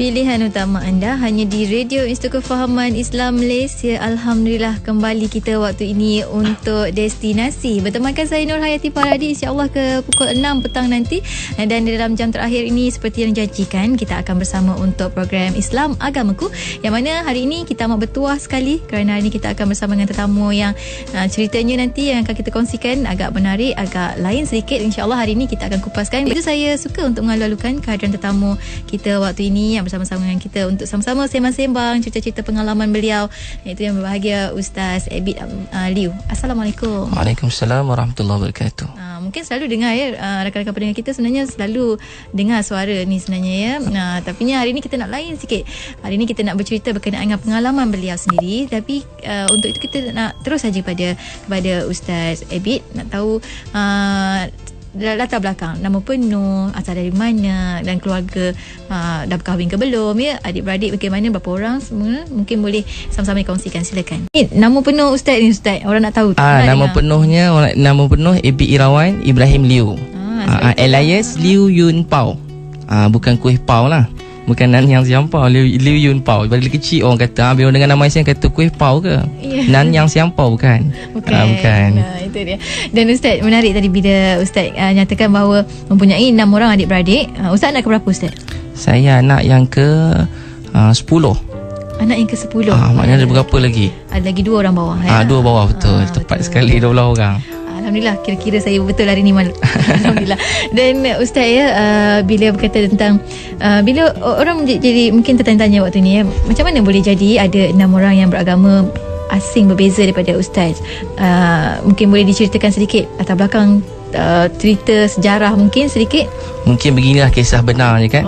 Pilihan utama anda hanya di Radio Institut Kefahaman Islam Malaysia. Alhamdulillah kembali kita waktu ini untuk destinasi. Bertemankan saya Nur Hayati Farhadi, insya-Allah ke pukul 6 petang nanti. Dan dalam jam terakhir ini seperti yang dijanjikan, kita akan bersama untuk program Islam Agamaku, yang mana hari ini kita amat bertuah sekali kerana hari ini kita akan bersama dengan tetamu yang ceritanya nanti yang akan kita kongsikan agak menarik, agak lain sedikit. InsyaAllah hari ini kita akan kupaskan. Itu saya suka untuk mengalu-alukan kehadiran tetamu kita waktu ini yang bersama-sama dengan kita untuk sama-sama sembang-sembang cerita-cerita pengalaman beliau, iaitu yang berbahagia Ustaz Abid Liu. Assalamualaikum. Waalaikumsalam warahmatullahi wabarakatuh. Mungkin selalu dengar ya, rakan-rakan pendengar kita sebenarnya selalu dengar suara ni sebenarnya ya. Tapi hari ni kita nak lain sikit. Hari ni kita nak bercerita berkenaan dengan pengalaman beliau sendiri. Tapi untuk itu kita nak terus saja kepada Ustaz Abid, nak tahu latar belakang, nama penuh, asal dari mana, dan keluarga dah berkahwin ke belum ya, adik-beradik bagaimana, berapa orang semua, mungkin boleh sama-sama dikongsikan. Silakan. Nama penuh Ustaz ni, Ustaz, orang nak tahu. Nama penuhnya, nama penuh Abid Irawan Ibrahim Liu, alias Liu Yun Pao. Bukan kuih pau lah, bukan Nanyang Siam Pao. Liu Yun Pao. Dari kecil orang kata, bila dengan nama Islam kata kuih pau ke? Nanyang Siam Pao bukan. Bukan. Itu dia. Dan Ustaz, menarik tadi bila Ustaz nyatakan bahawa mempunyai 6 orang adik-beradik. Ustaz anak ke berapa, Ustaz? Saya anak yang ke 10. Anak yang ke 10. Maknanya ada berapa lagi? Ada lagi 2 orang bawah. 2 bawah, betul. Tepat betul sekali, 12 orang. Alhamdulillah, kira-kira saya betul hari ni Alhamdulillah. Dan Ustaz ya, bila berkata tentang bila orang jadi mungkin tertanya-tanya waktu ni ya, macam mana boleh jadi ada 6 orang yang beragama asing berbeza daripada Ustaz? Mungkin boleh diceritakan sedikit latar belakang, cerita sejarah mungkin sedikit. Mungkin beginilah kisah benarnya kan.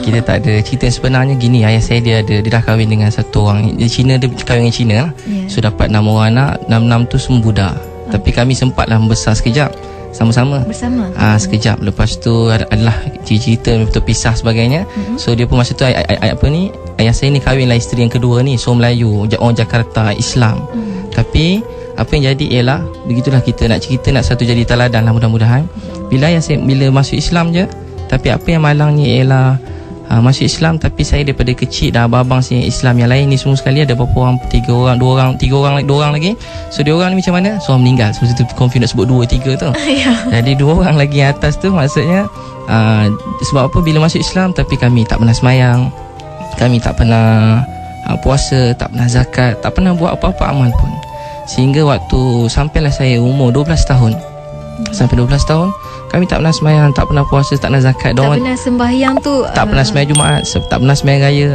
Kita tak ada cerita sebenarnya gini. Ayah saya dia dah kahwin dengan satu orang Cina, dia kahwin dengan Cina lah. So dapat 6 orang anak, 6 tu semua budak. Tapi kami sempatlah membesar sekejap sama-sama. Sekejap. Lepas tu adalah cerita terpisah sebagainya. So dia pun masa tu ayah saya ni kahwinlah isteri yang kedua ni, so Melayu, orang Jakarta, Islam. Tapi apa yang jadi ialah, begitulah kita nak cerita, nak satu jadi teladan lah mudah-mudahan. Bila masuk Islam je, tapi apa yang malangnya ialah masuk Islam, tapi saya daripada kecil dah abang-abang saya Islam yang lain ni semua sekali ada berapa orang, 3 orang lagi. So 2 orang ni macam mana? So meninggal. So tu confused nak sebut 2, 3 tu. Jadi 2 orang lagi yang atas tu maksudnya sebab apa, bila masuk Islam tapi kami tak pernah semayang, kami tak pernah puasa, tak pernah zakat, tak pernah buat apa-apa amal pun. Sehingga waktu sampailah saya umur 12 tahun. Sampai 12 tahun kami tak pernah sembahyang, tak pernah puasa, tak pernah zakat. Tak pernah sembahyang tu, tak pernah sembahyang Jumaat, tak pernah sembahyang raya,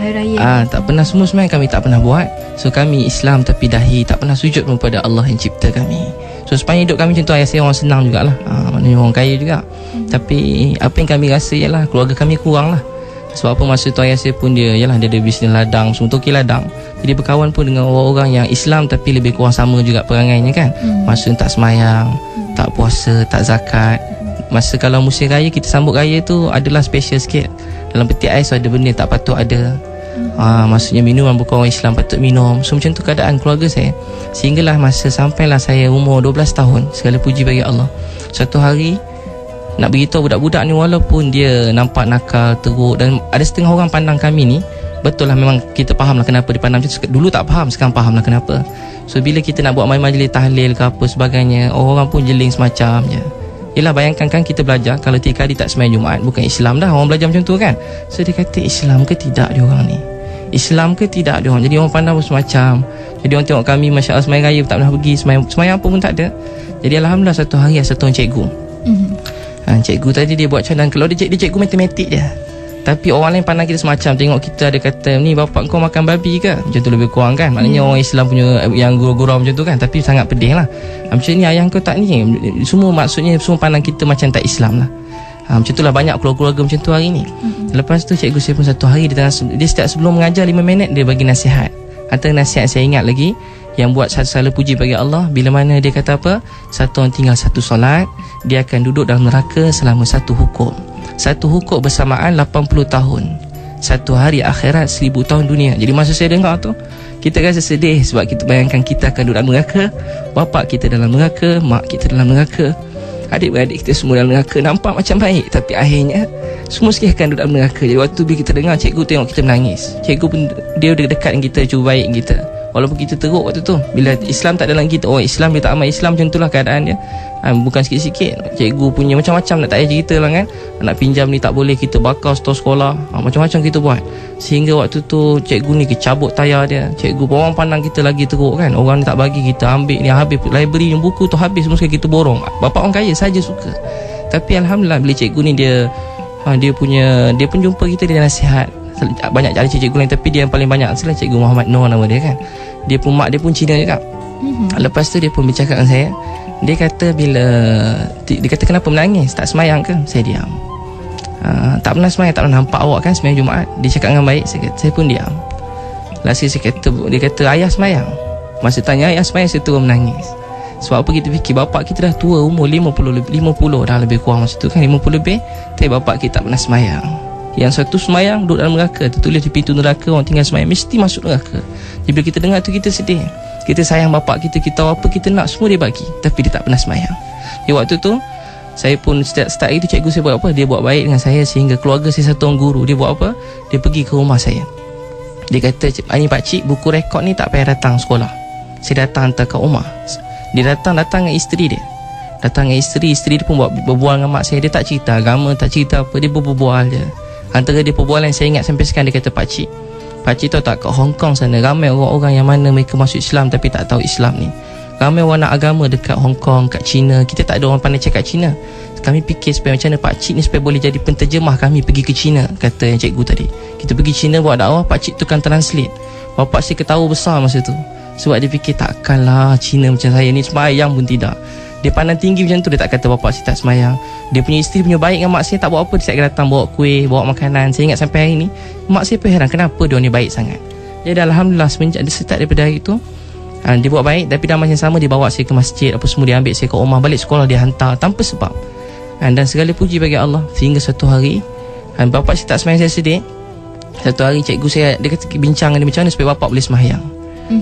hari raya. Tak pernah, semua sembahyang kami tak pernah buat. So kami Islam tapi dahi, tak pernah sujud pun pada Allah yang cipta kami. So sepanjang hidup kami macam tu. Ayah saya orang senang jugalah, maknanya orang kaya juga. Tapi apa yang kami rasa ialah keluarga kami kurang lah. Sebab apa, masa tu ayah saya pun dia ada bisnes ladang, semua toki ladang. Jadi berkawan pun dengan orang-orang yang Islam tapi lebih kurang sama juga perangainya kan. Masa tak semayang, tak puasa, tak zakat. Masa kalau musim raya, kita sambut raya tu adalah special sikit. Dalam peti ais ada benda tak patut ada. Maksudnya minuman bukan orang Islam patut minum. So macam tu keadaan keluarga saya. Sehinggalah masa sampailah saya umur 12 tahun, segala puji bagi Allah, satu hari nak beritahu budak-budak ni, walaupun dia nampak nakal, teruk, dan ada setengah orang pandang kami ni, betul lah, memang kita faham lah kenapa dipandang macam tu. Dulu tak faham, sekarang faham lah kenapa. So bila kita nak buat majlis tahlil ke apa sebagainya, orang pun jeling semacam je. Yelah, bayangkan kan kita belajar, kalau 3 kali tak sembahyang Jumaat, bukan Islam dah, orang belajar macam tu kan. So dia kata, Islam ke tidak dia orang ni? Islam ke tidak dia orang? Jadi orang pandang pun semacam. Jadi orang tengok kami, Masya Allah, sembahyang raya tak pernah pergi, sembahyang apa pun tak ada. Jadi Alhamdulillah satu hari satu orang cikgu. Cikgu tadi dia buat cadangan. Kalau dia cikgu matematik je, tapi orang lain pandang kita semacam, tengok kita ada kata, ni bapak kau makan babi ke? Macam tu lebih kurang kan. Maknanya orang Islam punya yang gurau-gurau macam tu kan. Tapi sangat pedih lah. Macam ni ayah kau tak ni. Semua maksudnya semua pandang kita macam tak Islam lah. Macam tu lah, banyak keluarga macam tu hari ni. Lepas tu cikgu saya pun satu hari dia setiap sebelum mengajar 5 minit dia bagi nasihat. Antara nasihat saya ingat lagi, yang buat salah puji bagi Allah, bila mana dia kata apa, satu orang tinggal satu solat, dia akan duduk dalam neraka selama 1 hukum. 1 hukum bersamaan 80 tahun. 1 hari akhirat 1000 tahun dunia. Jadi masa saya dengar tu, kita rasa sedih. Sebab kita bayangkan kita akan duduk dalam neraka, bapak kita dalam neraka, mak kita dalam neraka. adik-beradik kita semua dalam neraka. Nampak macam baik, tapi akhirnya semua sekali akan duduk dalam neraka. Jadi waktu bila kita dengar cikgu tengok kita menangis, cikgu pun dia dekat dengan kita, cuba baik kita. Walaupun kita teruk waktu tu, bila Islam tak ada dalam kita, Islam dia tak amal Islam, macam itulah keadaan dia. Bukan sikit-sikit. Cikgu punya macam-macam nak tak payah cerita lah kan. Nak pinjam ni tak boleh, kita bakar store sekolah, macam-macam kita buat. Sehingga waktu tu cikgu ni cabut tayar dia. Cikgu orang pandang kita lagi teruk kan. Orang ni tak bagi kita, ambil ni habis, library yang buku tu habis, semua sekali kita borong. Bapak orang kaya saja suka. Tapi Alhamdulillah bila cikgu ni dia pun jumpa kita, dia nasihat. Banyak ada cikgu lain, tapi dia yang paling banyak selain cikgu Muhammad Noor nama dia kan. Dia pun mak dia pun Cina juga. Lepas tu dia pun bercakap dengan saya. Dia kata dia kata kenapa menangis, tak semayang ke? Saya diam. Tak pernah semayang, tak pernah nampak awak kan semayang Jumaat. Dia cakap dengan baik, saya pun diam. Last dia kata ayah semayang. Masa tanya ayah semayang, saya turun menangis. Sebab apa kita fikir, bapak kita dah tua, umur 50 dah lebih kurang masa tu kan, 50 lebih. Tapi bapak kita tak pernah semayang. Yang satu semayang duduk dalam neraka, tertulis di pintu neraka, orang tinggal semayang mesti masuk neraka. Jadi bila kita dengar tu kita sedih. Kita sayang bapak kita, kita tahu apa kita nak, semua dia bagi, tapi dia tak pernah semayang. Jadi waktu tu saya pun start hari tu cikgu saya buat apa, dia buat baik dengan saya sehingga keluarga saya satu orang guru. Dia buat apa, dia pergi ke rumah saya. Dia kata, ni pakcik, buku rekod ni tak payah datang sekolah, saya datang hantar kat rumah. Dia datang dengan isteri dia. Datang dengan isteri dia pun berbual dengan mak saya. Dia tak cerita agama, tak cerita apa, dia berbual je. Antara dia perbualan yang saya ingat sampai sekarang, dia kata, pakcik tahu tak, kat Hong Kong sana ramai orang-orang yang mana mereka masuk Islam tapi tak tahu Islam ni. Ramai orang nak agama dekat Hong Kong, kat China. Kita tak ada orang pandai cakap China. Kami fikir supaya macam mana pakcik ni supaya boleh jadi penterjemah kami pergi ke China, kata yang cikgu tadi. Kita pergi China buat dakwah, pakcik tu kan translate. Bapak saya ketawa besar masa tu. Sebab dia fikir takkanlah Cina macam saya ni semayang pun tidak. Dia pandang tinggi macam tu, dia tak kata bapak saya tak semayang. Dia punya isteri punya baik dengan mak saya, tak buat apa, dia datang bawa kuih, bawa makanan. Saya ingat sampai hari ni mak saya pun heran kenapa dia ni baik sangat. Jadi Alhamdulillah semenjak dia start daripada hari tu, dia buat baik. Tapi dalam masa yang sama dia bawa saya ke masjid, apa semua, dia ambil saya ke rumah, balik sekolah dia hantar tanpa sebab. Dan segala puji bagi Allah. Sehingga satu hari bapak saya tak semayang, saya sedih. Satu hari cikgu saya, dia kata bincang dia macam mana supaya bapak boleh semayang.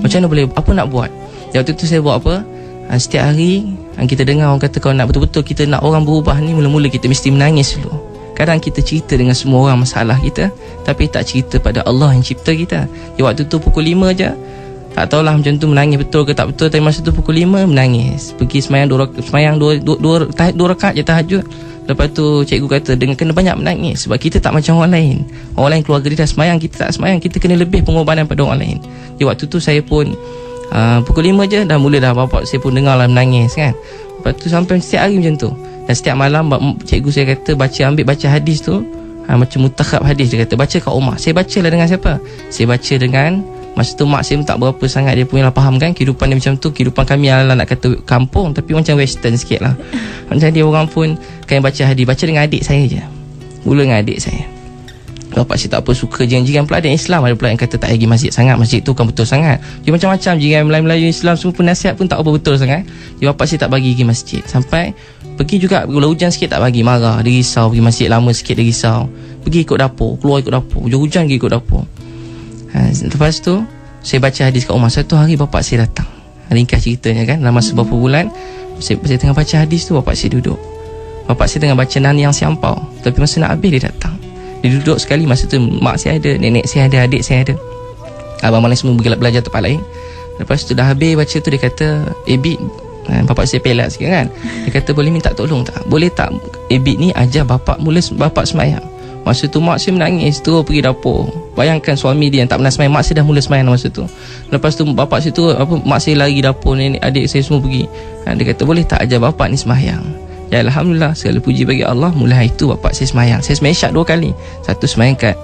Macam mana boleh, apa nak buat. Waktu tu saya buat apa, setiap hari kita dengar orang kata, kalau nak betul-betul kita nak orang berubah ni, mula-mula kita mesti menangis dulu. Kadang kita cerita dengan semua orang masalah kita, tapi tak cerita pada Allah yang cipta kita. Di waktu tu pukul 5 je, tak tahulah macam tu menangis betul ke tak betul. Tapi masa tu pukul 5 menangis. Pergi semayang dua rakaat je tahajud. Lepas tu cikgu kata kena banyak menangis. Sebab kita tak macam orang lain. Orang lain keluarga dia dah semayang, kita tak semayang. Kita kena lebih pengorbanan pada orang lain. Di waktu tu saya pun pukul 5 je dah mula dah bapak saya pun dengar lah menangis kan. Lepas tu sampai setiap hari macam tu. Dan setiap malam cikgu saya kata ambil baca hadis tu, macam mutakhab hadis, dia kata baca kat rumah. Saya baca lah dengan siapa? Saya baca dengan, masa tu mak saya pun tak berapa sangat dia punya lah faham kan kehidupan dia macam tu. Kehidupan kami adalah nak kata kampung, tapi macam western sikit lah. Macam dia orang pun kan baca hadis, baca dengan adik saya je. Mula dengan adik saya. Bapak saya tak apa suka jiran-jiran pula ada Islam, ada pula yang kata tak pergi masjid sangat, masjid tu kan betul sangat. Dia macam-macam jiran Melayu-Melayu Islam semua pun nasihat pun tak apa betul sangat. Jadi bapak saya tak bagi pergi masjid. Sampai pergi juga bila hujan sikit tak bagi, marah, dia risau. Pergi masjid lama sikit dia risau. Pergi ikut dapur, keluar ikut dapur, hujan pergi ikut dapur. Lepas tu saya baca hadis kat rumah. Satu hari bapak saya datang, ringkas ceritanya kan, dalam masa beberapa bulan saya tengah baca hadis tu, bapak saya duduk. Bapak saya tengah baca Nani Yang Siampau, tapi masa nak habis dia datang. Dia duduk sekali. Masa tu mak saya ada, nenek saya ada, adik saya ada, abang-abang lain semua belajar tempat lain. Lepas tu dah habis baca tu, dia kata Ebit, bapak saya pelat sikit kan, dia kata boleh minta tolong tak? Boleh tak Ebit ni ajar bapak bapak semayang. Masa tu mak saya menangis, terus pergi dapur. Bayangkan suami dia yang tak pernah semayang, mak saya dah mula semayang masa tu. Lepas tu bapak saya tu mak saya lari dapur, nenek adik saya semua pergi. Dia kata boleh tak ajar bapak ni semayang. Ya Alhamdulillah, segala puji bagi Allah. Mulai hari tu bapak saya semayang. Saya semayang syak 2 kali. Satu semayang kat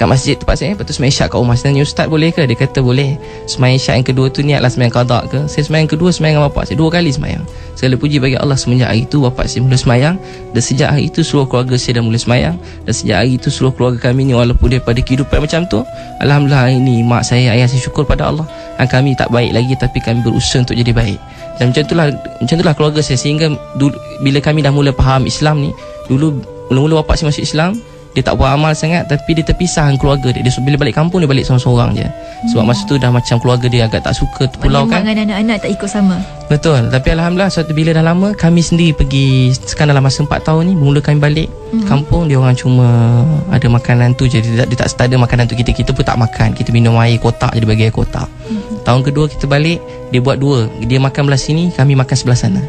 masjid tempat saya, lepas tu semayang syak kat rumah. Saya tanya ustaz boleh ke? Dia kata boleh. Semayang syak yang kedua tu niatlah semayang qada ke? Saya semayang kedua semayang dengan bapak saya 2 kali semayang. Segala puji bagi Allah, semenjak hari tu bapak saya mula semayang. Dan sejak hari itu seluruh keluarga saya dah mula semayang. Dan sejak hari itu seluruh keluarga kami ni, walaupun daripada kehidupan macam tu, Alhamdulillah hari ni mak saya, ayah saya syukur pada Allah. Kami tak baik lagi, tapi kami berusaha untuk jadi baik. Dan macam itulah keluarga saya. Sehingga dulu, bila kami dah mula faham Islam ni, dulu mula-mula bapak saya masuk Islam, dia tak buat amal sangat, tapi dia terpisah dengan keluarga dia. Dia bila balik kampung dia balik seorang-seorang je. Sebab masa tu dah macam keluarga dia agak tak suka pulau kan. Mak dengan anak-anak tak ikut sama. Betul. Tapi alhamdulillah suatu bila dah lama kami sendiri pergi, sekarang dalam masa 4 tahun ni mula kami balik kampung, dia orang cuma ada makanan tu je, dia tak ada makanan tu, kita pun tak makan, kita minum air kotak je, dia bagi air kotak. Tahun kedua kita balik, dia buat dua, dia makan belah sini, kami makan sebelah sana.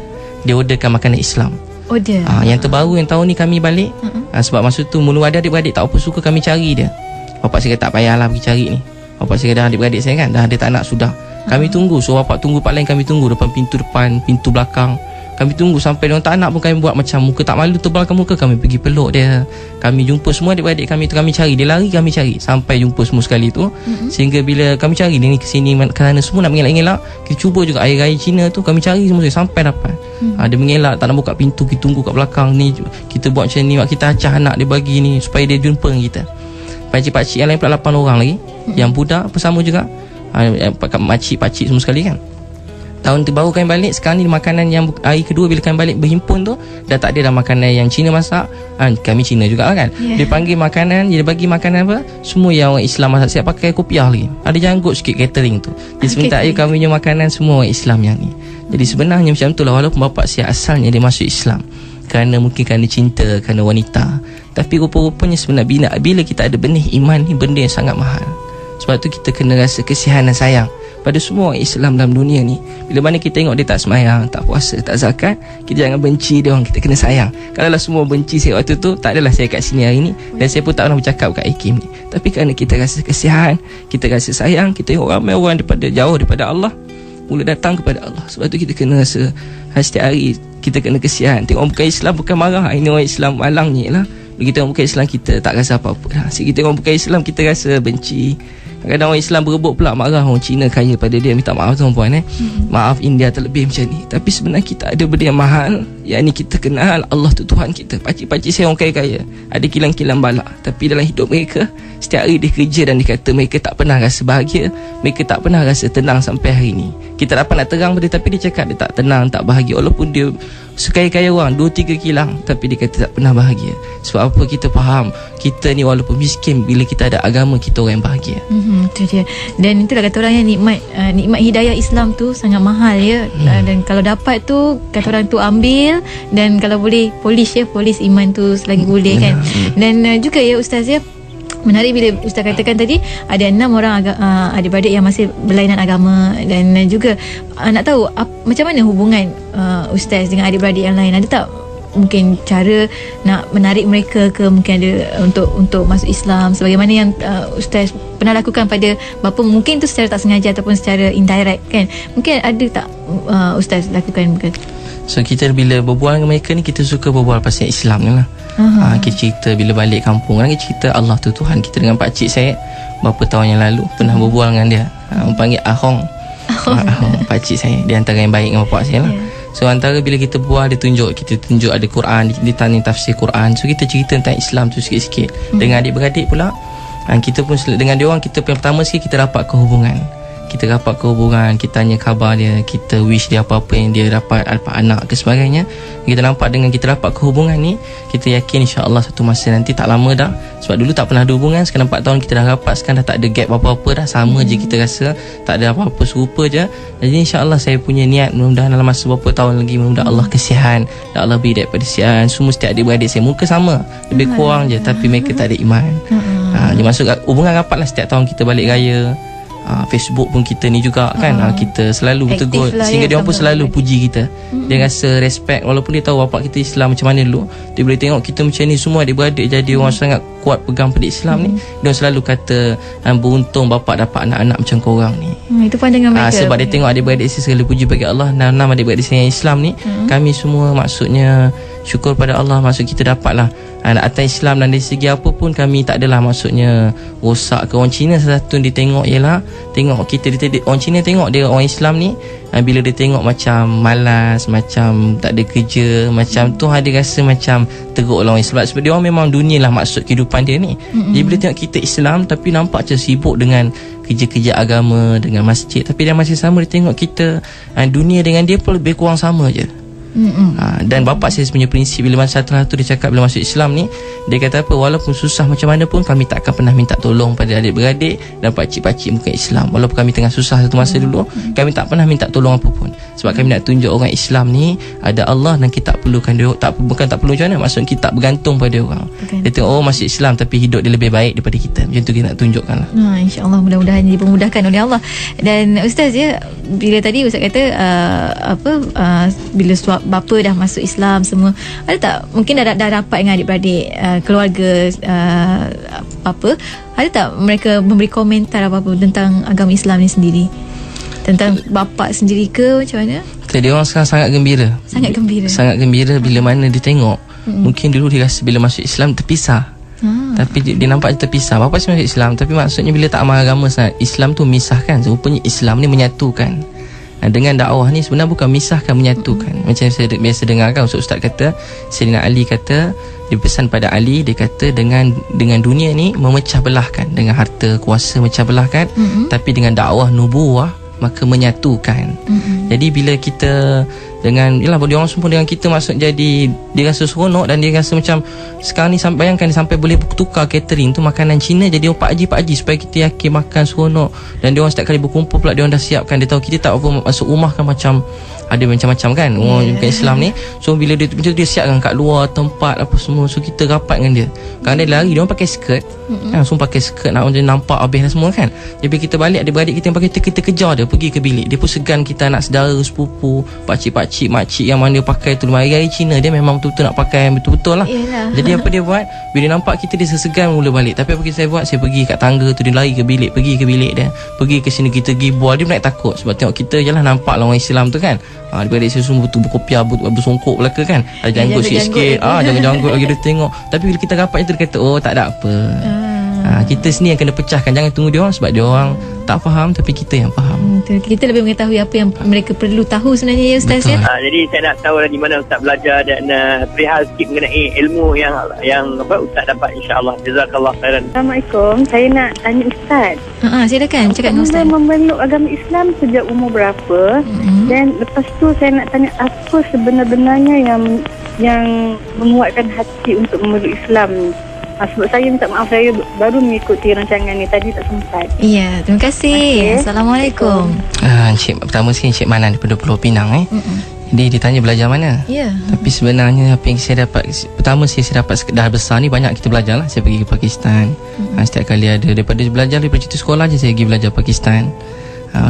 Dia orderkan makanan Islam. Order. Yang terbaru yang tahun ni kami balik, sebab masa tu mula ada adik-beradik tak apa suka kami cari dia. Bapak saya kata tak payahlah pergi cari ni. Bapak saya dah adik-beradik saya kan, dah dia tak nak sudah. Kami tunggu, so bapak tunggu part lain, kami tunggu depan, pintu belakang. Kami tunggu sampai dia tak nak pun kami buat macam muka tak malu, tebalkan muka, kami pergi peluk dia. Kami jumpa semua adik-beradik kami tu, kami cari. Dia lari, kami cari sampai jumpa semua sekali tu. Sehingga bila kami cari dia ni kesini kerana semua nak mengelak-ngelak, kita cuba juga air raya Cina tu kami cari semua sampai dapat. Dia mengelak, tak nak buka pintu, kita tunggu kat belakang ni. Kita buat macam ni, kita acah anak dia bagi ni supaya dia jumpa dengan kita. Pakcik-pakcik yang lain pula 8 orang lagi. Yang budak pun sama juga. Makcik-pakcik semua sekali kan. Tahun tu baru kami balik. Sekarang ni makanan yang hari kedua bila kami balik berhimpun tu, dah tak ada dah makanan yang Cina masak. Kami Cina juga kan. Dia panggil makanan, dia bagi makanan apa, semua yang orang Islam masak. Siap pakai kopiah lagi, ada janggut sikit catering tu. Dia sebentar kami punya makanan semua orang Islam yang ni. Jadi sebenarnya macam tu lah. Walaupun bapak saya asalnya dia masuk Islam mungkin kerana cinta, kerana wanita, tapi rupa-rupanya sebenarnya bila kita ada benih iman ni, benda yang sangat mahal. Sebab tu kita kena rasa kesihan dan sayang pada semua orang Islam dalam dunia ni. Bila mana kita tengok dia tak sembahyang, tak puasa, tak zakat, kita jangan benci dia orang, kita kena sayang. Kalau lah semua benci saya waktu tu, tak adalah saya kat sini hari ni, dan saya pun tak pernah bercakap kat Hakim ni. Tapi kerana kita rasa kesihan, kita rasa sayang, kita tengok ramai orang jauh daripada Allah mula datang kepada Allah. Sebab tu kita kena rasa setiap hari kita kena kesian. Tengok orang bukan Islam bukan marah, ini orang Islam malang ni lah. Bila kita orang bukan Islam, kita tak rasa apa-apa dah. Kita orang bukan Islam, kita rasa benci. Kadang-kadang orang Islam berebut pula, marah orang Cina kaya pada dia, minta maaf tuan-puan maaf India terlebih macam ni. Tapi sebenarnya kita ada benda yang mahal, yang ni kita kenal Allah tu Tuhan kita. Pakcik-pakcik saya orang kaya-kaya, ada kilang-kilang balak, tapi dalam hidup mereka setiap hari dia kerja dan dia kata mereka tak pernah rasa bahagia, mereka tak pernah rasa tenang sampai hari ni. Kita dapat nak terang pada, tapi dia cakap dia tak tenang, tak bahagia. Walaupun dia sekaya-kaya orang 2-3 kilang, tapi dia kata tak pernah bahagia. Sebab apa? Kita faham kita ni walaupun miskin, bila kita ada agama, kita orang yang bahagia. Itu dia. Dan itulah kata orang yang nikmat hidayah Islam tu sangat mahal ya. Dan kalau dapat tu, kata orang tu ambil, dan kalau boleh polish iman tu selagi boleh kan. Dan juga ya Ustaz ya, menarik bila Ustaz katakan tadi ada 6 orang adik-beradik yang masih berlainan agama. Dan juga nak tahu macam mana hubungan Ustaz dengan adik-beradik yang lain. Ada tak mungkin cara nak menarik mereka ke, mungkin ada untuk masuk Islam sebagaimana yang Ustaz pernah lakukan pada bapa, mungkin tu secara tak sengaja ataupun secara indirect kan. Mungkin ada tak Ustaz lakukan ke? So kita bila berbual dengan mereka ni, kita suka berbual pasal Islam ni lah. Kita cerita bila balik kampung kan, kita cerita Allah tu Tuhan kita. Dengan pakcik saya beberapa tahun yang lalu pernah berbual dengan dia, panggil Ahong. Pakcik saya, dia antara yang baik dengan bapak saya lah. So antara bila kita buat, kita tunjuk ada Quran, dia tanya tafsir Quran. So kita cerita tentang Islam tu sikit-sikit. Dengan adik-beradik pula, kita pun dengan dia orang, kita pertama sekali kita rapat kehubungan. Kita tanya khabar dia, kita wish dia apa-apa yang dia dapat anak ke sebagainya. Kita nampak dengan kita rapat kehubungan ni, kita yakin insya-Allah satu masa nanti tak lama dah. Sebab dulu tak pernah ada hubungan, sekarang 4 tahun kita dah rapat, sekarang dah tak ada gap apa-apa dah, sama je kita rasa, tak ada apa-apa, serupa je. Jadi insya-Allah saya punya niat, mudah-mudahan dalam masa beberapa tahun lagi, mudah-mudahan Allah kesihan, dan Allah beri daripada kesihan. Semua setiap adik-beradik saya muka sama, lebih kurang je, tapi mereka tak ada iman. Dia masuk hubungan rapat lah. Setiap tahun kita balik raya, Facebook pun kita ni juga kan, kita selalu bertegur lah, sehingga dia pun selalu puji kita. Dia rasa respect, walaupun dia tahu bapak kita Islam macam mana dulu, dia boleh tengok kita macam ni, semua adik-beradik jadi orang sangat kuat pegang pada Islam ni. Dia selalu kata beruntung bapak dapat anak-anak macam korang ni. Itu pandangan mereka. Sebab dia tengok adik-beradik saya selalu puji bagi Allah. 6 adik-beradik saya yang Islam ni, kami semua maksudnya syukur pada Allah, maksud kita dapatlah atas Islam. Dan dari segi apa pun kami tak adalah maksudnya rosak ke. Orang Cina satu dia tengok ialah, tengok kita, orang Cina tengok dia orang Islam ni, bila dia tengok macam malas, macam tak ada kerja, macam tu dia rasa macam teruk lah orang Islam. Sebab dia orang memang dunia lah maksud kehidupan dia ni. Jadi bila tengok kita Islam tapi nampak macam sibuk dengan kerja-kerja agama, dengan masjid, tapi dia masih sama, dia tengok kita dunia dengan dia pun lebih kurang sama je. Dan bapa saya punya prinsip bila masa tu dia cakap bila masuk Islam ni, dia kata apa, walaupun susah macam mana pun kami tak akan pernah minta tolong pada adik-beradik dan pakcik-pakcik bukan Islam. Walaupun kami tengah susah satu masa dulu, kami tak pernah minta tolong apa pun, sebab kami nak tunjuk orang Islam ni ada Allah dan kita tak perlukan dia, bukan tak perlu macam mana, maksud kita tak bergantung pada orang. Dia tengok masuk Islam tapi hidup dia lebih baik daripada kita. Macam tu kita nak tunjukkan lah. InsyaAllah mudah-mudahan dipermudahkan oleh Allah. Dan Ustaz bila tadi Ustaz kata bila bapa dah masuk Islam semua, ada tak mungkin dah rapat dengan adik-beradik, keluarga apa, ada tak mereka memberi komentar apa-apa tentang agama Islam ni sendiri, tentang bapa sendiri ke macam mana? Dia orang sekarang sangat gembira bila mana dia tengok. Mungkin dulu dia rasa bila masuk Islam terpisah, tapi dia nampak dia terpisah. Bapa masuk Islam tapi maksudnya bila tak amal agama sangat, Islam tu misahkan. Rupanya Islam ni menyatukan. Dengan dakwah ni sebenarnya bukan misahkan, menyatukan. Macam saya biasa dengar kan, Ustaz kata, Sayyidina Ali kata, dia pesan pada Ali, dia kata dengan dunia ni memecah belahkan, dengan harta kuasa memecah belahkan, tapi dengan dakwah nubuwah maka menyatukan. Jadi bila kita dengan dia orang semua dengan kita, maksud jadi dia rasa seronok dan dia rasa macam sekarang ni bayangkan sampai boleh tukar catering tu makanan Cina jadi Pak Haji supaya kita yakin makan seronok. Dan dia orang setiap kali berkumpul pula dia orang dah siapkan, dia tahu kita tak apa masuk rumah kan macam ada macam-macam kan orang bukan Islam ni. So bila dia macam tu dia siapkan kat luar tempat apa semua, so kita rapat dengan dia. Kadang dia lari, dia orang pakai skirt langsung pakai skirt nak nampak habis dah semua kan. Jadi kita balik adik-beradik kita yang pakai, kita kejar dia pergi ke bilik. Dia pun segan kita anak saudara, sepupu, pakcik-pakcik, makcik yang mana dia pakai tu hari-hari Cina, dia memang betul-betul nak pakai yang betul-betul lah. Jadi apa dia buat, bila dia nampak kita, dia sesegan mula balik. Tapi apa saya buat, saya pergi kat tangga tu, dia lari ke bilik, pergi ke bilik dia, pergi ke sini, kita pergi bual. Dia naik takut sebab tengok kita je lah nampak lah orang Islam tu kan. Adik-beradik saya semua betul berkopiah, bersongkok belaka kan, ada janggut sikit-sikit, jangan janggut lagi. Dia tengok, tapi bila kita rapat itu dia kata tak ada apa. Kita sini yang kena pecahkan, jangan tunggu dia orang sebab dia orang tak faham, tapi kita yang faham. Kita lebih mengetahui apa yang mereka perlu tahu sebenarnya ya Ustaz. Jadi saya nak tahu di mana Ustaz belajar dan perihal sikit mengenai ilmu yang Ustaz dapat, insya-Allah. Jazakallah khairan. Assalamualaikum. Saya nak tanya Ustaz. Silakan cakap dengan Ustaz. Memeluk agama Islam sejak umur berapa? Dan lepas tu saya nak tanya apa sebenarnya yang menguatkan hati untuk memeluk Islam. Sebab saya minta maaf, saya baru mengikuti rancangan ni, tadi tak sempat. Ya, terima kasih. Assalamualaikum. Pertama sekali Encik Manan daripada Pulau Pinang Dia ditanya belajar mana. Tapi sebenarnya apa yang saya dapat, pertama saya dapat dah besar ni banyak kita belajar lah. Saya pergi ke Pakistan. Setiap kali ada daripada belajar daripada cerita sekolah je, saya pergi belajar Pakistan.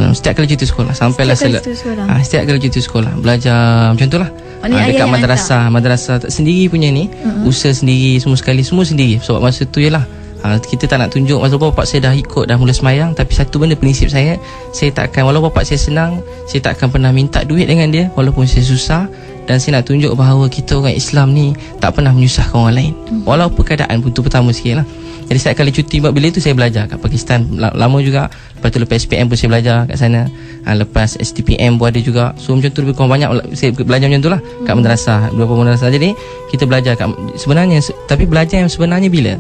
Setiap kali cuti sekolah sampailah setiap kali cuti sekolah belajar macam tu lah. Dekat madrasah sendiri punya ni, usaha sendiri, semua sendiri. Sebab masa tu je lah kita tak nak tunjuk. Walaupun bapak saya dah ikut, dah mula semayang, tapi satu benda prinsip saya tak akan, walaupun bapak saya senang, saya tak akan pernah minta duit dengan dia walaupun saya susah. Dan saya nak tunjuk bahawa kita orang Islam ni tak pernah menyusahkan orang lain, walaupun keadaan pun tu pertama sikit lah. Jadi setiap kali cuti, bila itu saya belajar kat Pakistan lama juga. Lepas tu lepas SPM pun saya belajar kat sana. Lepas STPM pun ada juga. So macam tu lebih kurang banyak saya belajar macam tu lah kat madrasah, beberapa madrasah. Jadi kita belajar sebenarnya, tapi belajar yang sebenarnya bila?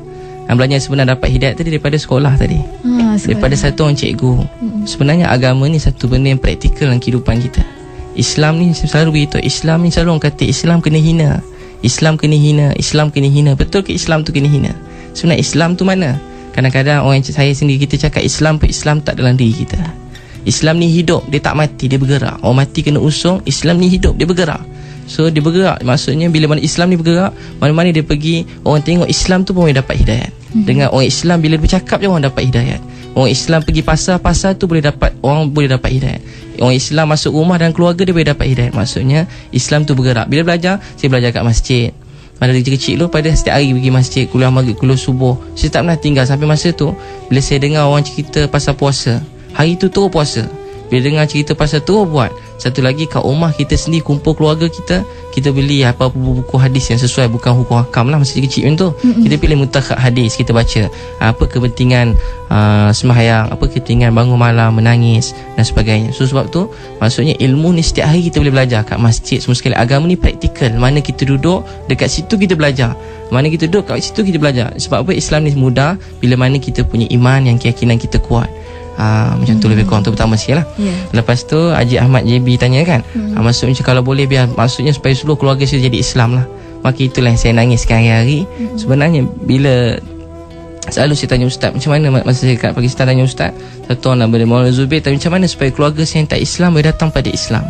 Belajar yang sebenarnya dapat hidayat tadi daripada sekolah tadi. Daripada satu orang cikgu. Sebenarnya agama ni satu benda yang praktikal dalam kehidupan kita. Islam ni selalu begitu. Islam ni selalu orang kata Islam kena hina. Islam kena hina. Betul ke Islam tu kena hina? Sebenarnya Islam tu mana? Kadang-kadang orang saya sendiri, kita cakap Islam tak dalam diri kita. Islam ni hidup, dia tak mati, dia bergerak. Orang mati kena usung, Islam ni hidup, dia bergerak. So dia bergerak, maksudnya bila mana Islam ni bergerak, mana-mana dia pergi, orang tengok Islam tu pun boleh dapat hidayat. Dengan orang Islam bila bercakap je orang dapat hidayat. Orang Islam pergi pasar tu orang boleh dapat hidayat. Orang Islam masuk rumah dan keluarga dia boleh dapat hidayat. Maksudnya Islam tu bergerak. Bila belajar, saya belajar kat masjid. Pada kecil-kecil tu, pada setiap hari pergi masjid, kuliah maghrib, kuliah subuh. Saya tak pernah tinggal sampai masa tu. Bila saya dengar orang cerita pasal puasa, hari tu terus puasa. Bila dengar cerita pasal terus buat. Satu lagi, kat rumah kita sendiri, kumpul keluarga kita, kita beli apa-apa buku hadis yang sesuai, bukan hukum hakam lah masa kecil macam tu. Kita pilih mutakhak hadis, kita baca apa kepentingan sembahyang, apa kepentingan bangun malam, menangis dan sebagainya. So sebab tu maksudnya ilmu ni setiap hari kita boleh belajar kat masjid semua sekali. Agama ni praktikal. Mana kita duduk, dekat situ kita belajar. Mana kita duduk, kat situ kita belajar. Sebab apa? Islam ni mudah bila mana kita punya iman, yang keyakinan kita kuat. Macam tu lebih kurang tu pertama sikit lah. Lepas tu Haji Ahmad JB tanya kan, maksudnya kalau boleh biar, maksudnya supaya seluruh keluarga saya jadi Islam lah. Maka itulah yang saya nangiskan hari-hari. Sebenarnya bila selalu saya tanya ustaz, macam mana masa saya kat Pakistan tanya ustaz, satu orang nama dia Maulana Zubair, tapi macam mana supaya keluarga saya yang tak Islam boleh datang pada Islam?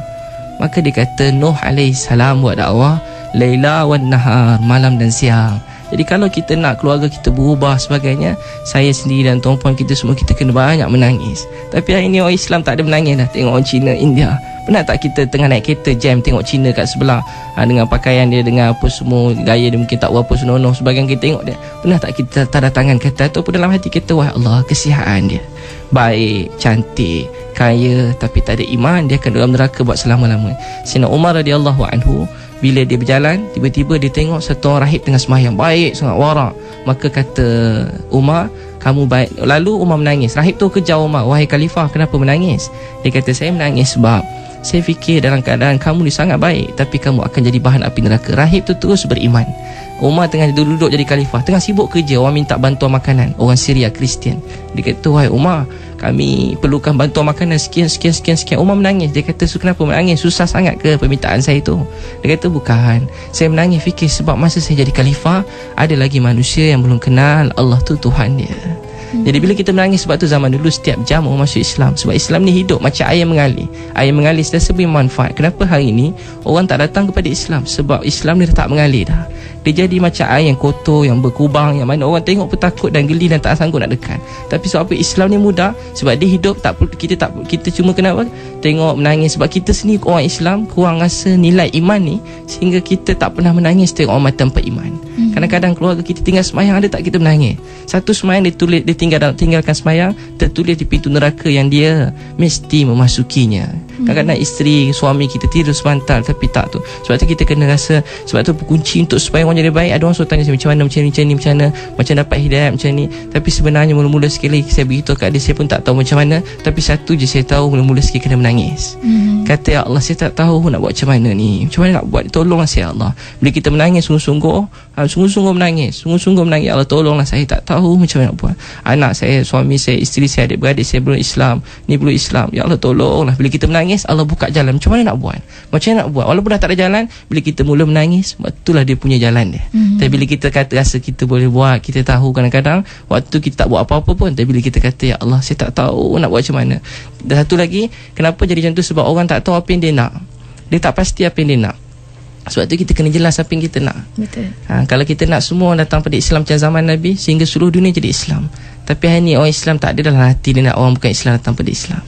Maka dia kata Nuh alaihissalam buat dakwah Laila wan nahar, malam dan siang. Jadi kalau kita nak keluarga kita berubah sebagainya, saya sendiri dan tuan-puan kita semua, kita kena banyak menangis. Tapi hari ni orang Islam tak ada menangis dah. Tengok orang Cina, India, pernah tak kita tengah naik kereta jam, tengok Cina kat sebelah, dengan pakaian dia, dengan apa semua, gaya dia mungkin tak berapa senonoh, sebagian kita tengok dia. Pernah tak kita tanda tangan kata, ataupun dalam hati kita, wahai Allah, kesihaan dia baik, cantik, kaya, tapi tak ada iman, dia akan dalam neraka buat selama-lamanya. Sayyidina Umar radhiyallahu anhu, bila dia berjalan, tiba-tiba dia tengok satu orang rahib tengah sembahyang, baik sangat, warak. Maka kata Umar, kamu baik. Lalu Umar menangis. Rahib tu kejar Umar, wahai khalifah, kenapa menangis? Dia kata, saya menangis sebab saya fikir dalam keadaan kamu ni sangat baik, tapi kamu akan jadi bahan api neraka. Rahib tu terus beriman. Umar tengah duduk jadi khalifah, tengah sibuk kerja, orang minta bantuan makanan, orang Syria Kristian. Dia kata, wahai Umar, kami perlukan bantuan makanan sekian. Umar menangis. Dia kata, kenapa menangis? Susah sangat ke permintaan saya tu? Dia kata, bukan, saya menangis fikir sebab masa saya jadi khalifah, ada lagi manusia yang belum kenal Allah tu Tuhan dia. Jadi bila kita menangis, sebab tu zaman dulu setiap jam orang masuk Islam, sebab Islam ni hidup macam air mengalir. Air mengalir sentiasa beri manfaat. Kenapa hari ni orang tak datang kepada Islam? Sebab Islam ni dah tak mengalir dah. Dia jadi macam air yang kotor, yang berkubang, yang mana orang tengok pun takut dan geli dan tak sanggup nak dekat. Tapi sebab apa Islam ni mudah? Sebab dia hidup, kita cuma kenapa tengok menangis, sebab kita sendiri orang Islam kurang rasa nilai iman ni, sehingga kita tak pernah menangis tengok orang mati tanpa iman. Kadang-kadang keluarga kita tinggal semayang, ada tak kita menangis? Satu semayang dia tinggalkan semayang, tertulis di pintu neraka yang dia mesti memasukinya. Kadang-kadang isteri, suami kita tidur sebantal, tapi tak tu. Sebab tu kita kena rasa, sebab tu kunci untuk supaya orang jadi baik. Ada orang suruh tanya saya, macam mana macam dapat hidayah macam ni. Tapi sebenarnya mula-mula sekali saya beritahu kat dia, saya pun tak tahu macam mana. Tapi satu je saya tahu, mula-mula sekali kena menangis. Kata, ya Allah, saya tak tahu nak buat macam mana ni, macam mana nak buat, tolonglah saya Allah. Bila kita menangis sungguh-sungguh menangis, ya Allah, tolonglah, saya tak tahu macam mana nak buat. Anak saya, suami saya, isteri saya, adik-beradik saya belum Islam, ni belum Islam, ya Allah tolonglah. Bila kita menangis, Allah buka jalan. Macam mana nak buat? Walaupun dah tak ada jalan, bila kita mula menangis, itulah dia punya jalan dia. Tapi bila kita kata rasa kita boleh buat, kita tahu kadang-kadang waktu kita tak buat apa-apa pun, tapi bila kita kata, ya Allah, saya tak tahu nak buat macam mana. Dan satu lagi, kenapa jadi macam tu? Sebab orang tak tahu apa yang dia nak. Dia tak pasti apa yang dia nak. Sebab tu kita kena jelas apa yang kita nak. Betul. Kalau kita nak semua datang pada Islam macam zaman Nabi, sehingga seluruh dunia jadi Islam. Tapi hari ni orang Islam tak ada dalam hati dia nak orang bukan Islam datang pada Islam.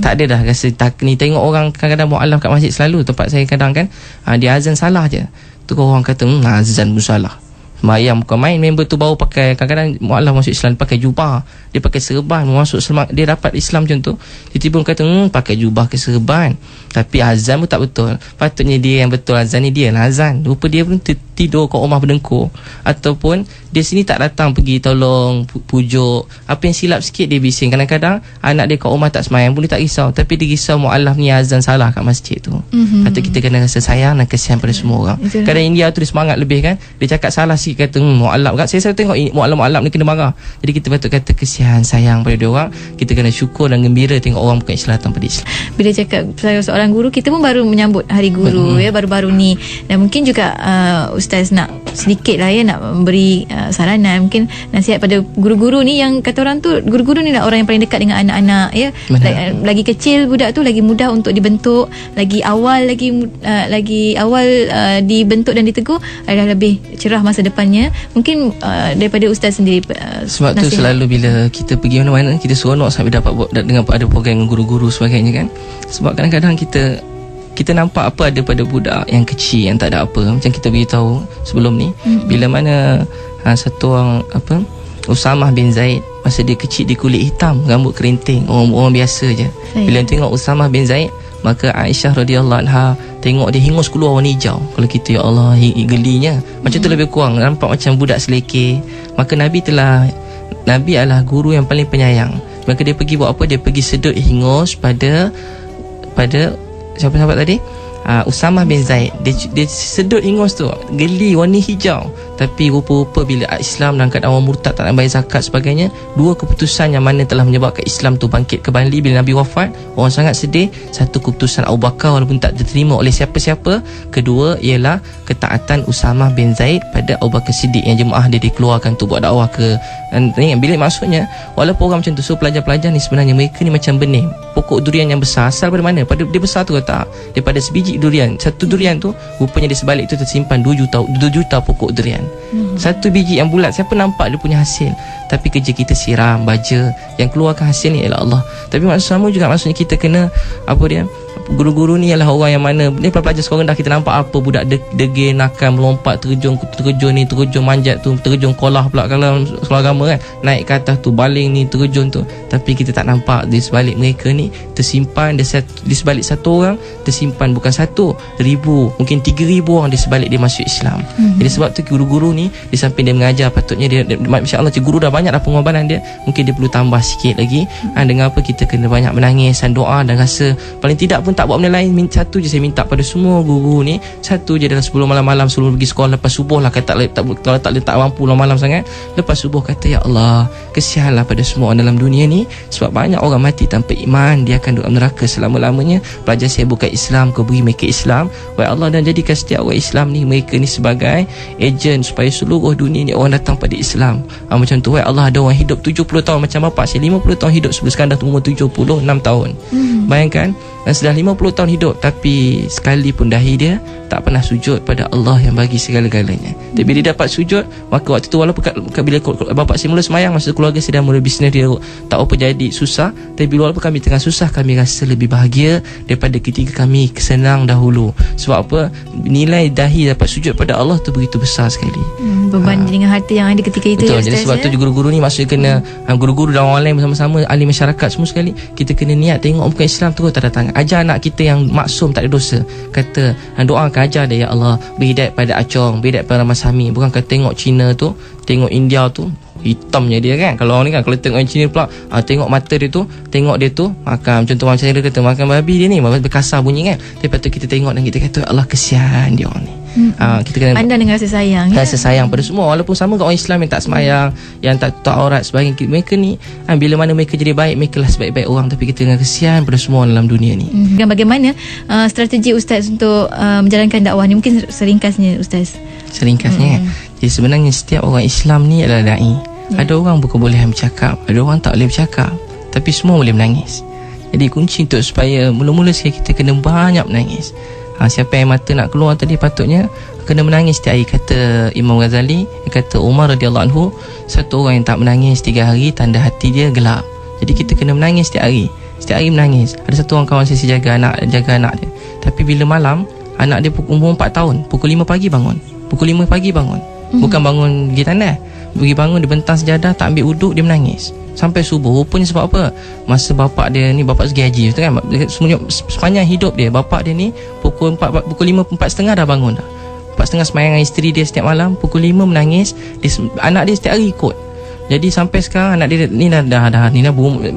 Tak ada dah rasa tak ni. Tengok orang kadang-kadang mu'alaf kat masjid selalu, tempat saya kadang kan, dia azan salah je. Tu orang kata, azan pun salah. Mayang bukan main. Member tu baru pakai, kadang-kadang mu'alaf masuk Islam pakai jubah, dia pakai serban, masuk semak, dia dapat Islam macam tu. Tiba-tiba kata, pakai jubah ke serban, tapi azan pun tak betul. Patutnya dia yang betul azan ni, dia lah azan. Rupa dia pun tidur kat rumah berdengkur, ataupun dia sini tak datang pergi tolong pujuk. Apa yang silap sikit dia bising. Kadang-kadang anak dia kat rumah tak semayang pun dia tak risau, tapi dia risau mu'alaf ni azan salah kat masjid tu. Patut kita kena rasa sayang dan kesian pada semua orang. Kadang India tu dia semangat lebih kan, dia cakap salah sikit, kata mu'alaf. Saya selalu tengok mu'alaf ni kena marah. Jadi kita patut kata kesian, sayang pada dia orang. Kita kena syukur dan gembira tengok orang bukan Islam datang pada Islam. Bila cakap saya seorang guru, kita pun baru menyambut hari guru ya, baru-baru ni. Dan mungkin juga Ustaz nak sedikit lah ya, nak memberi saranan, mungkin nasihat pada guru-guru ni, yang kata orang tu guru-guru ni lah orang yang paling dekat dengan anak-anak ya. Lagi kecil budak tu lagi mudah untuk dibentuk, lagi awal dibentuk dan ditegur adalah lebih cerah masa depannya. Mungkin daripada Ustaz sendiri sebab tu nasihat. Selalu bila kita pergi mana-mana, kita seronok sampai dapat buat dengan ada program dengan guru-guru sebagainya kan. Sebab kadang-kadang kita nampak apa ada pada budak yang kecil yang tak ada apa. Macam kita beritahu sebelum ni, bila mana satu orang Usamah bin Zaid, masa dia kecil dia kulit hitam, rambut kerinting, orang biasa je. Bila tengok Usamah bin Zaid, maka Aisyah radhiyallahu anha tengok dia hingus keluar warna hijau. Kalau kita, ya Allah, gelinya. Macam tu lebih kurang, nampak macam budak selekeh. Maka Nabi adalah guru yang paling penyayang. Maka dia pergi buat apa? Dia pergi sedut hingus pada siapa sahabat tadi? Usamah bin Zaid. Dia sedut hingus tu, geli warna hijau. Tapi rupa-rupa bila Islam dan keadaan orang murtad tak nak bayar zakat sebagainya, dua keputusan yang mana telah menyebabkan Islam tu bangkit kembali bila Nabi wafat, orang sangat sedih. Satu, keputusan Abu Bakar walaupun tak diterima oleh siapa-siapa. Kedua ialah ketaatan Usamah bin Zaid pada Abu Bakar Siddiq yang jemaah dia dikeluarkan untuk buat dakwah ke ni. Bila maksudnya walaupun orang macam tu, so pelajar-pelajar ni sebenarnya mereka ni macam benih pokok durian yang besar. Asal pada mana? Pada dia besar tu ke tak? Daripada sebiji durian. Satu durian tu rupanya di sebalik tu tersimpan 2 juta pokok durian. Satu biji yang bulat, siapa nampak dia punya hasil? Tapi kerja kita siram, baja, yang keluarkan hasil ni ialah Allah. Tapi maksudnya kita kena guru-guru ni ialah orang yang mana ni pelajar sekolah rendah, kita nampak apa budak degil, nakal, melompat, terjun manjat tu, terjun kolah pula kalau sekolah agama kan, naik ke atas tu, baling ni, terjun tu. Tapi kita tak nampak di sebalik mereka ni tersimpan, di sebalik satu orang tersimpan bukan 1,000, mungkin 3,000 orang di sebalik dia masuk Islam. Jadi sebab tu guru-guru ni di samping dia mengajar, patutnya dia insya-Allah guru dah banyak dah pengorbanan dia, mungkin dia perlu tambah sikit lagi. Dengan apa kita kena banyak menangis dan doa dan rasa paling tidak pun tak buat benda lain. Satu je saya minta pada semua guru ni, satu je dalam sebelum malam-malam, sebelum pergi sekolah, lepas subuh lah, kalau tak mampu malam sangat, lepas subuh kata, ya Allah, kesianlah pada semua orang dalam dunia ni, sebab banyak orang mati tanpa iman, dia akan duduk neraka selama-lamanya. Pelajar saya bukan Islam, kau beri mereka Islam, wahai Allah, dan jadikan setiap orang Islam ni, mereka ni sebagai ejen supaya seluruh dunia ni orang datang pada Islam. Macam tu, wahai Allah, ada orang hidup 70 tahun macam bapak saya, 50 tahun hidup sebelum sekarang dah umur 76 tahun. Bayangkan, dan sudah 50 tahun hidup, tapi sekali pun dahi dia tak pernah sujud pada Allah yang bagi segala-galanya. Tapi bila dia dapat sujud, maka waktu tu walaupun bila bapak saya mula semayang, masa keluarga saya dah mula bisnes dia tak apa jadi susah, tapi walaupun kami tengah susah, kami rasa lebih bahagia daripada ketika kami senang dahulu. Sebab apa? Nilai dahi dapat sujud pada Allah tu begitu besar sekali. Berbanding dengan harta yang ada ketika itu. Betul, ya, jadi sebab tu guru-guru ni maksudnya kena guru-guru dan orang lain bersama-sama, ahli masyarakat semua sekali, kita kena niat tengok bukan Islam tu tanda tangan. Ajar anak kita yang maksum tak ada dosa, kata doakan, ajar dia, ya Allah, beri hidayah pada Acong, beri hidayah pada Mas Hami. Bukan kata tengok Cina tu, tengok India tu, hitamnya dia kan. Kalau orang ni kan, kalau tengok orang Cina pula, tengok mata dia tu, tengok dia tu makan, contoh macam dia kata makan babi dia ni, berkasar bunyi kan. Tapi lepas tu kita tengok dan kita kata, Allah, kesian dia orang ni. Kita kena pandang dengan rasa sayang, rasa sayang pada semua, walaupun sama dengan orang Islam yang tak semayang, yang tak aurat sebagainya. Mereka ni bila mana mereka jadi baik, mereka lah sebaik-baik orang, tapi kita dengan kesian pada semua dalam dunia ni. Dan bagaimana strategi Ustaz untuk menjalankan dakwah ni? Mungkin seringkasnya Ustaz. Seringkasnya jadi sebenarnya setiap orang Islam ni adalah da'i. Ada orang berkebolehan bercakap, ada orang tak boleh bercakap, tapi semua boleh menangis. Jadi kunci untuk supaya mula-mula sekali kita kena banyak menangis. Siapa yang mata nak keluar tadi patutnya kena menangis setiap hari. Kata Imam Ghazali, kata Umar radhiyallahu anhu, satu orang yang tak menangis 3 hari tanda hati dia gelap. Jadi kita kena menangis setiap hari menangis. Ada satu orang kawan saya jaga anak dia, tapi bila malam anak dia umur 4 tahun, pukul 5 pagi bangun. Bukan bangun pergi tandas, pergi bangun, dia bentang sejadah, tak ambil uduk, dia menangis sampai subuh. Rupanya sebab apa? Masa bapak dia ni, bapak segi haji kan, sepanjang hidup dia, bapak dia ni pukul 5, 4.30 dah bangun dah. 4.30 semayang dengan isteri dia setiap malam, pukul 5 menangis. Anak dia setiap hari ikut. Jadi sampai sekarang anak dia ni dah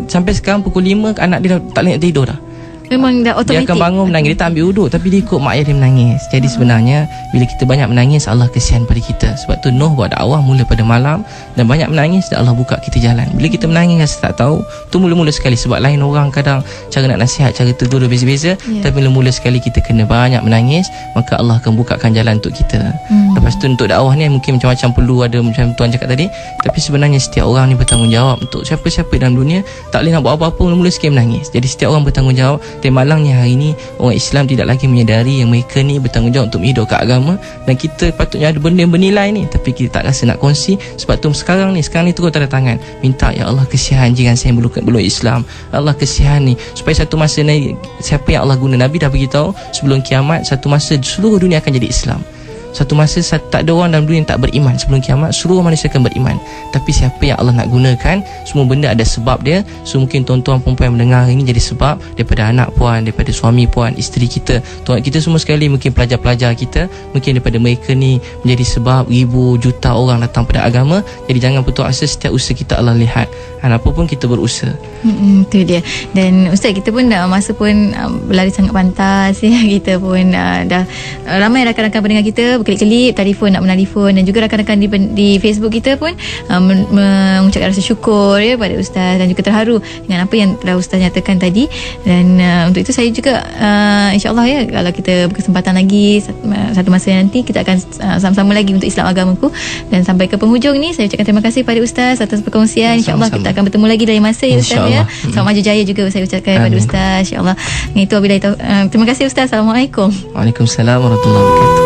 sampai sekarang pukul 5 anak dia dah tak boleh nak tidur dah. Memang dah otomatik. Dia akan bangun menangis, dia tak ambil uduk, tapi dia ikut mak ayah dia menangis. Jadi sebenarnya bila kita banyak menangis, Allah kesian pada kita. Sebab tu Nuh buat dakwah mula pada malam, dan banyak menangis dan Allah buka kita jalan. Bila kita menangis rasa tak tahu, tu mula-mula sekali. Sebab lain orang kadang cara nak nasihat, cara tegur dia beza-beza, tapi mula-mula sekali kita kena banyak menangis, maka Allah akan bukakan jalan untuk kita. Lepas tu untuk dakwah ni mungkin macam-macam perlu ada, macam Tuan cakap tadi, tapi sebenarnya setiap orang ni bertanggungjawab. Untuk siapa-siapa dalam dunia tak boleh nak buat apa-apa, mula-mula sekali menangis. Jadi setiap orang bertanggungjawab. Tapi malangnya hari ni orang Islam tidak lagi menyedari yang mereka ni bertanggungjawab untuk menghidupkan agama, dan kita patutnya ada benda yang bernilai ni, tapi kita tak rasa nak kongsi. Sebab tu sekarang ni terus tanda tangan, minta, ya Allah, kesian jiran saya belum Islam, Allah kesian ni, supaya satu masa ni siapa yang Allah guna, Nabi dah beritahu sebelum kiamat satu masa seluruh dunia akan jadi Islam. Satu masa tak ada orang dalam dunia yang tak beriman. Sebelum kiamat seluruh manusia akan beriman. Tapi siapa yang Allah nak gunakan, semua benda ada sebab dia. So mungkin tuan-tuan perempuan yang mendengar ini jadi sebab, daripada anak puan, daripada suami puan, isteri kita, tuan kita semua sekali, mungkin pelajar-pelajar kita, mungkin daripada mereka ni menjadi sebab ribu juta orang datang pada agama. Jadi jangan putus asa, setiap usaha kita Allah lihat. Apa pun kita berusaha. Itu dia. Dan Ustaz, kita pun dah masa pun berlari sangat pantas ya. Kita pun dah ramai rakan-rakan pendengar kita kelip-kelip telefon, nak menelefon, dan juga rakan-rakan di Facebook kita pun mengucapkan rasa syukur ya pada Ustaz dan juga terharu dengan apa yang telah Ustaz nyatakan tadi. Dan untuk itu saya juga insya-Allah ya, kalau kita berkesempatan lagi satu masa nanti, kita akan sama-sama lagi untuk Islam agamaku. Dan sampai ke penghujung ni, saya ucapkan terima kasih pada Ustaz atas perkongsian. InsyaAllah kita akan bertemu lagi dari masa ya Ustaz ya. Selamat maju jaya juga saya ucapkan kepada Ustaz, insyaAllah. Dengan itu terima kasih Ustaz. Assalamualaikum. Waalaikumsalam warahmatullahi wabarakatuh.